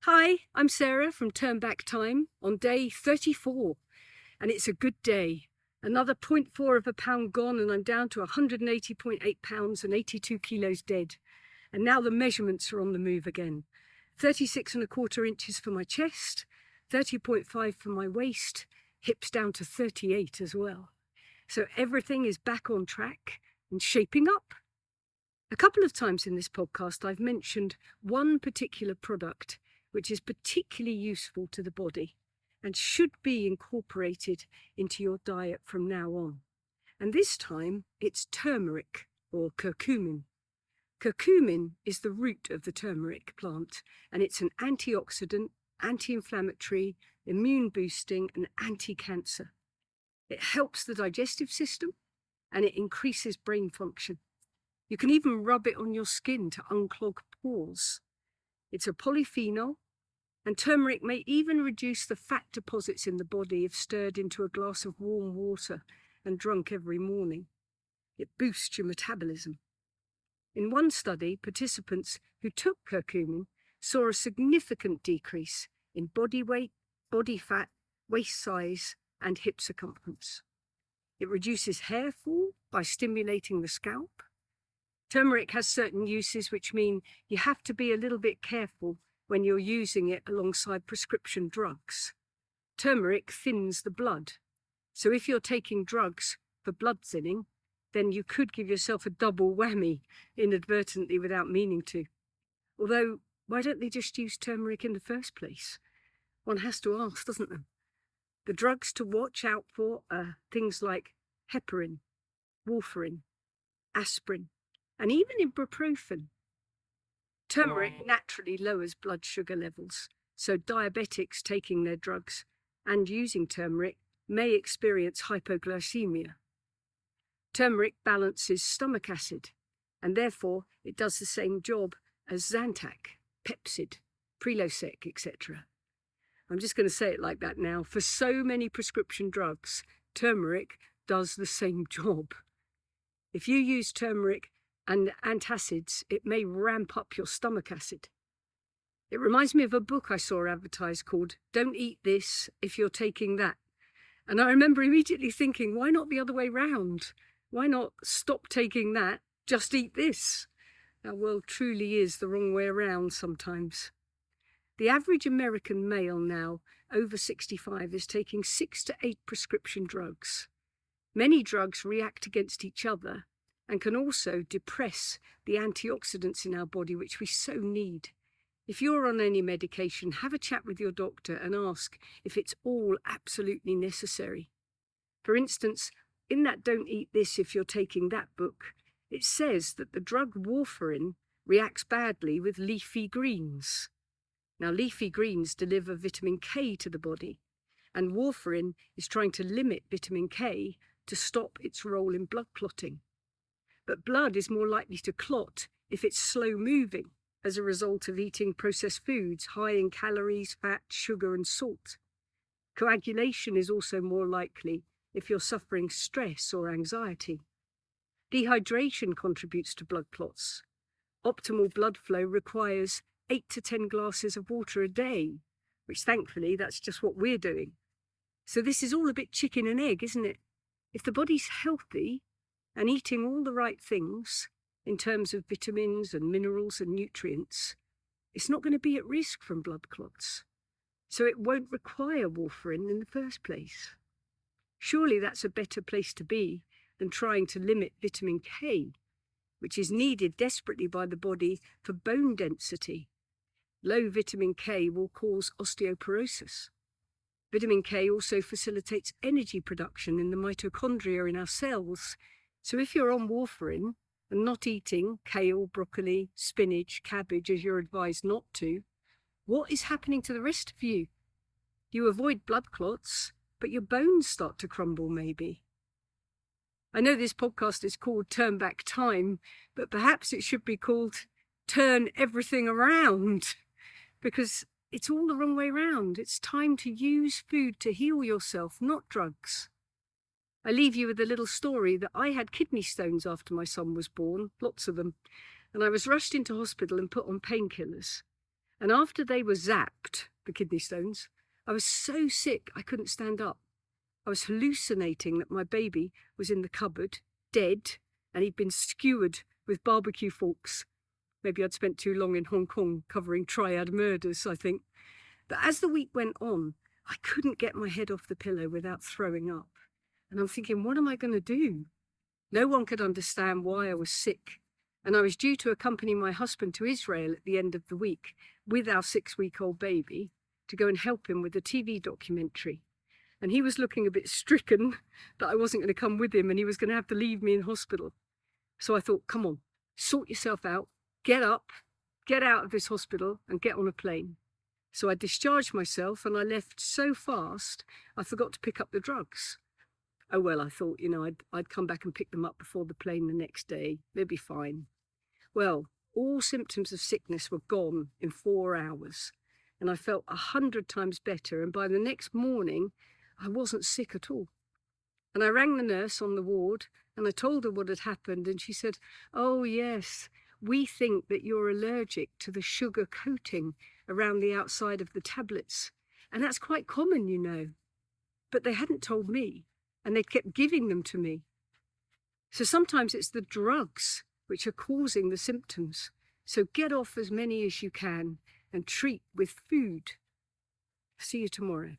Hi, I'm Sarah from Turn Back Time on day 34, and it's a good day. Another 0.4 of a pound gone, and I'm down to 180.8 pounds and 82 kilos dead. And now the measurements are on the move again. 36.25 inches for my chest, 30.5 for my waist, hips down to 38 as well. So everything is back on track and shaping up. A couple of times in this podcast, I've mentioned one particular product which is particularly useful to the body and should be incorporated into your diet from now on. And this time it's turmeric, or curcumin. Curcumin is the root of the turmeric plant, and it's an antioxidant, anti-inflammatory, immune boosting, and anti-cancer. It helps the digestive system and it increases brain function. You can even rub it on your skin to unclog pores. It's a polyphenol, and turmeric may even reduce the fat deposits in the body if stirred into a glass of warm water and drunk every morning. It boosts your metabolism. In one study, participants who took curcumin saw a significant decrease in body weight, body fat, waist size, and hip circumference. It reduces hair fall by stimulating the scalp. Turmeric has certain uses which mean you have to be a little bit careful when you're using it alongside prescription drugs. Turmeric thins the blood, so if you're taking drugs for blood thinning, then you could give yourself a double whammy inadvertently without meaning to. Although, why don't they just use turmeric in the first place? One has to ask, doesn't one? The drugs to watch out for are things like heparin, warfarin, aspirin, and even ibuprofen. Turmeric naturally lowers blood sugar levels, so diabetics taking their drugs and using turmeric may experience hypoglycemia. Turmeric balances stomach acid, and therefore it does the same job as Zantac, Pepcid, Prilosec, etc. I'm just going to say it like that now. For so many prescription drugs, turmeric does the same job. If you use turmeric and antacids, it may ramp up your stomach acid. It reminds me of a book I saw advertised called Don't Eat This If You're Taking That. And I remember immediately thinking, why not the other way round? Why not stop taking that, just eat this? Our world truly is the wrong way around sometimes. The average American male now, over 65, is taking 6 to 8 prescription drugs. Many drugs react against each other and can also depress the antioxidants in our body, which we so need. If you're on any medication, have a chat with your doctor and ask if it's all absolutely necessary. For instance, in that Don't Eat This If You're Taking That book, it says that the drug warfarin reacts badly with leafy greens. Now, leafy greens deliver vitamin K to the body, and warfarin is trying to limit vitamin K to stop its role in blood clotting. But blood is more likely to clot if it's slow moving as a result of eating processed foods high in calories, fat, sugar, and salt. Coagulation is also more likely if you're suffering stress or anxiety. Dehydration contributes to blood clots. Optimal blood flow requires 8 to 10 glasses of water a day, which thankfully that's just what we're doing. So this is all a bit chicken and egg, isn't it? If the body's healthy and eating all the right things in terms of vitamins and minerals and nutrients, it's not going to be at risk from blood clots. So it won't require warfarin in the first place. Surely that's a better place to be than trying to limit vitamin K, which is needed desperately by the body for bone density. Low vitamin K will cause osteoporosis. Vitamin K also facilitates energy production in the mitochondria in our cells. So if you're on warfarin and not eating kale, broccoli, spinach, cabbage as you're advised not to, what is happening to the rest of you? You avoid blood clots, but your bones start to crumble maybe. I know this podcast is called Turn Back Time, but perhaps it should be called Turn Everything Around, because it's all the wrong way around. It's time to use food to heal yourself, not drugs. I leave you with a little story that I had kidney stones after my son was born, lots of them, and I was rushed into hospital and put on painkillers. And after they were zapped, the kidney stones, I was so sick I couldn't stand up. I was hallucinating that my baby was in the cupboard, dead, and he'd been skewered with barbecue forks. Maybe I'd spent too long in Hong Kong covering triad murders, I think. But as the week went on, I couldn't get my head off the pillow without throwing up. And I'm thinking, what am I going to do? No one could understand why I was sick. And I was due to accompany my husband to Israel at the end of the week with our 6-week-old baby to go and help him with a TV documentary. And he was looking a bit stricken that I wasn't going to come with him and he was going to have to leave me in hospital. So I thought, come on, sort yourself out, get up, get out of this hospital and get on a plane. So I discharged myself and I left so fast, I forgot to pick up the drugs. Oh, well, I thought, I'd come back and pick them up before the plane the next day. They'd be fine. Well, all symptoms of sickness were gone in 4 hours and I felt 100 times better. And by the next morning, I wasn't sick at all. And I rang the nurse on the ward and I told her what had happened. And she said, oh, yes, we think that you're allergic to the sugar coating around the outside of the tablets. And that's quite common, But they hadn't told me and they kept giving them to me. So sometimes it's the drugs which are causing the symptoms. So get off as many as you can and treat with food. See you tomorrow.